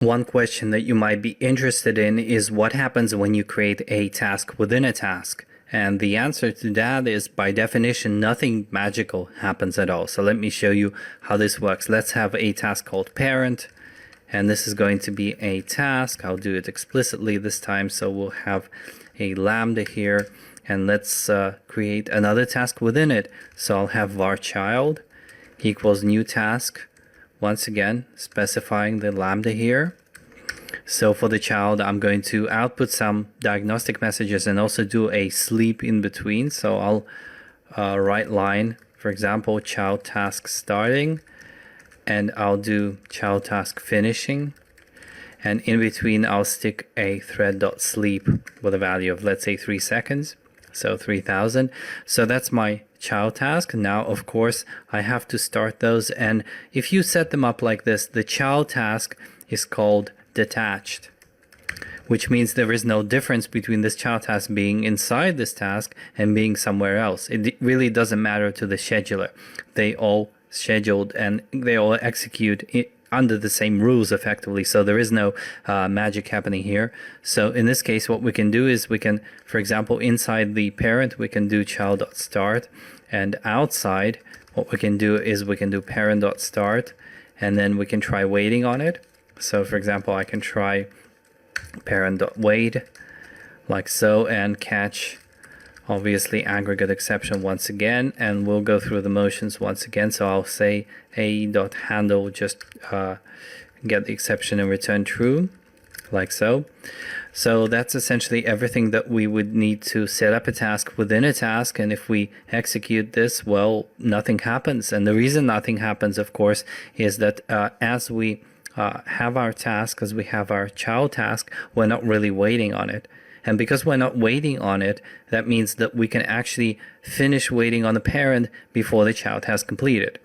One question that you might be interested in is what happens when you create a task within a task? And the answer to that is, by definition, nothing magical happens at all. So let me show you how this works. Let's have a task called parent, and this is going to be a task. I'll do it explicitly this time, so we'll have a lambda here, and let's create another task within it. So I'll have var child equals new task, once again specifying the lambda here. So for the child, I'm going to output some diagnostic messages and also do a sleep in between. So I'll write line, for example, child task starting, and I'll do child task finishing, and in between I'll stick a thread.sleep with a value of, let's say, 3 seconds, so 3000. So that's my child task. Now, of course, I have to start those, and if you set them up like this, the child task is called detached, which means there is no difference between this child task being inside this task and being somewhere else. It really doesn't matter to the scheduler. They all scheduled and they all execute under the same rules effectively, so there is no magic happening here. So in this case, what we can do is we can, for example, inside the parent, we can do child.start, and outside what we can do is we can do parent.start, and then we can try waiting on it. So for example, I can try parent.wait like so, and catch obviously aggregate exception once again, and we'll go through the motions once again. So I'll say a.handle, just get the exception and return true, like so. So that's essentially everything that we would need to set up a task within a task. And if we execute this, well, nothing happens. And the reason nothing happens, of course, is that as we have our task, as we have our child task, we're not really waiting on it. And because we're not waiting on it, that means that we can actually finish waiting on the parent before the child has completed.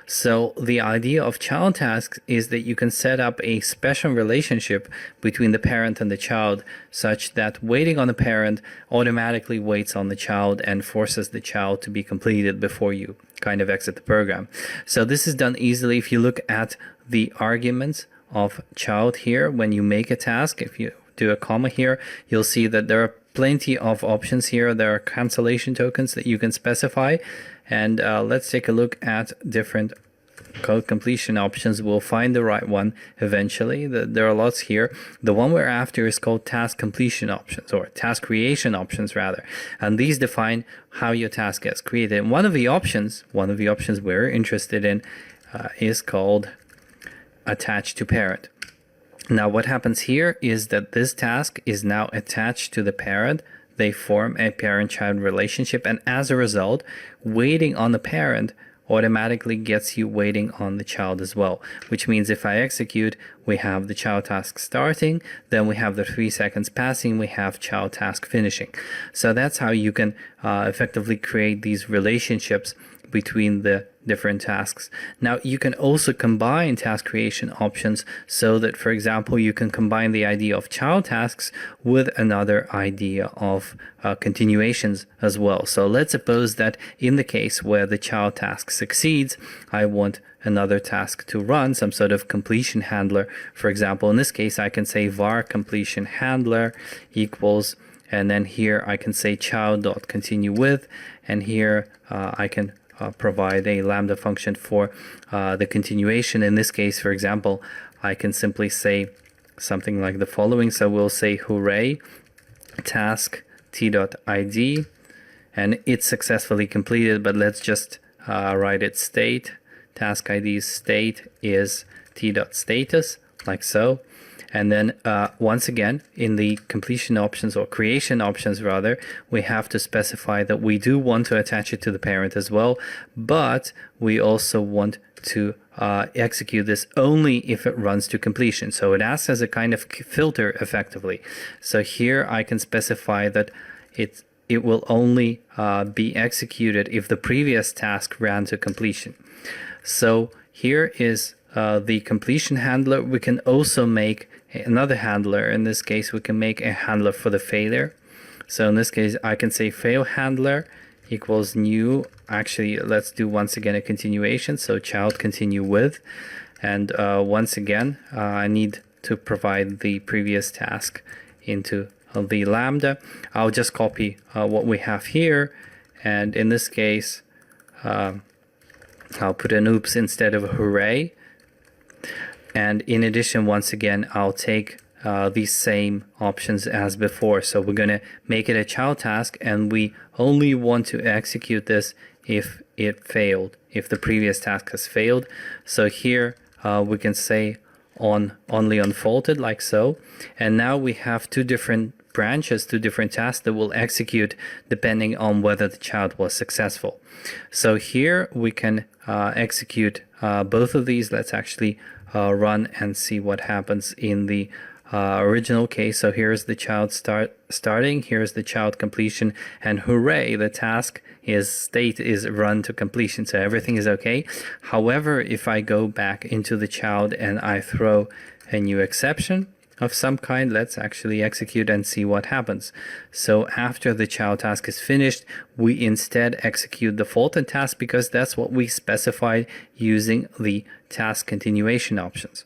So the idea of child tasks is that you can set up a special relationship between the parent and the child, such that waiting on the parent automatically waits on the child and forces the child to be completed before you kind of exit the program. So this is done easily. If you look at the arguments of child here, when you make a task, if you do a comma here, you'll see that there are plenty of options here. There are cancellation tokens that you can specify, and let's take a look at different code completion options. We'll find the right one eventually. There are lots here. The one we're after is called task completion options, or task creation options rather, and these define how your task gets created. And one of the options we're interested in is called attach to parent. Now what happens here is that this task is now attached to the parent. They form a parent-child relationship, and as a result, waiting on the parent automatically gets you waiting on the child as well, which means if I execute, we have the child task starting, then we have the 3 seconds passing, we have child task finishing. So that's how you can effectively create these relationships between the different tasks. Now you can also combine task creation options so that, for example, you can combine the idea of child tasks with another idea of continuations as well. So let's suppose that in the case where the child task succeeds, I want another task to run, some sort of completion handler. For example, in this case, I can say var completion handler equals, and then here I can say child.continue with, and here I can provide a lambda function for the continuation. In this case, for example, I can simply say something like the following. So we'll say hooray task t.id, and it's successfully completed, but let's just write it state. Task ID's state is t.status, like so. And then once again, in the completion options, or creation options rather, we have to specify that we do want to attach it to the parent as well, but we also want to execute this only if it runs to completion. So it acts as a kind of filter effectively. So here I can specify that it will only be executed if the previous task ran to completion. So here is the completion handler. We can also make another handler. In this case, we can make a handler for the failure. So in this case, I can say fail handler equals new. Actually, let's do once again a continuation. So child continue with, and once again, I need to provide the previous task into the lambda. I'll just copy what we have here, and in this case I'll put an oops instead of a hooray. And in addition, once again, I'll take these same options as before. So we're going to make it a child task, and we only want to execute this if it failed, if the previous task has failed. So here we can say only unfolded, like so. And now we have two different branches, two different tasks that will execute depending on whether the child was successful. So here we can execute both of these. Let's actually run and see what happens in the original case. So here's the child starting, here's the child completion, and hooray, the task state is run to completion, so everything is okay. However, if I go back into the child and I throw a new exception of some kind, let's actually execute and see what happens. So after the child task is finished, we instead execute the faulted task because that's what we specified using the task continuation options.